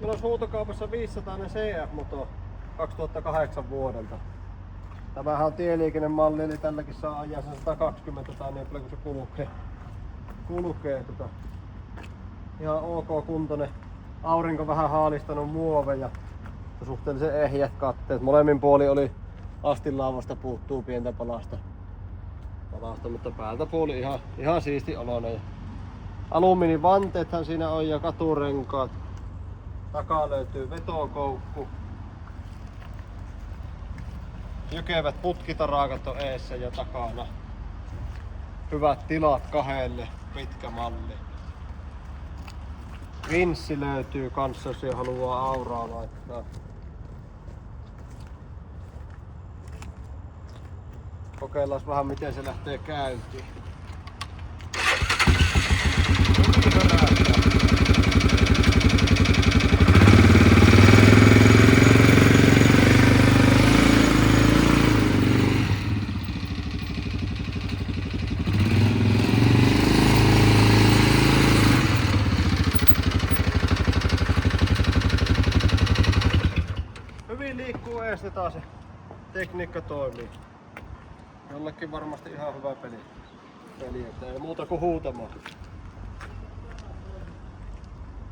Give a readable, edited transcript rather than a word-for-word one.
Meillä on huutokaupassa 500 CF-moto 2008 vuodelta. Tämähän on tieliikennemalli, eli tälläkin saa ajaa sen 120 tai niin paljon kun se kulkee. Ihan ok kuntoinen. Aurinko vähän haalistanut muoveja. Suhteellisen ehjät katteet. Molemmin puoli oli astinlaavasta puuttuu pientä palasta, mutta päältä puoli ihan siisti oloinen. Alumiinivanteethan siinä on ja katurenkaat. Takaa löytyy vetokoukku. Jykevät putkitarakat on eessä ja takana. Hyvät tilat kahdelle, pitkä malli. Vinssi löytyy kanssa, jos haluaa auraa laittaa. Kokeillaan vähän miten se lähtee käyntiin. Hyvin liikkuu ees, niin taas se tekniikka toimii. Jollekin varmasti ihan hyvä peli, että ei muuta kuin huutamaan.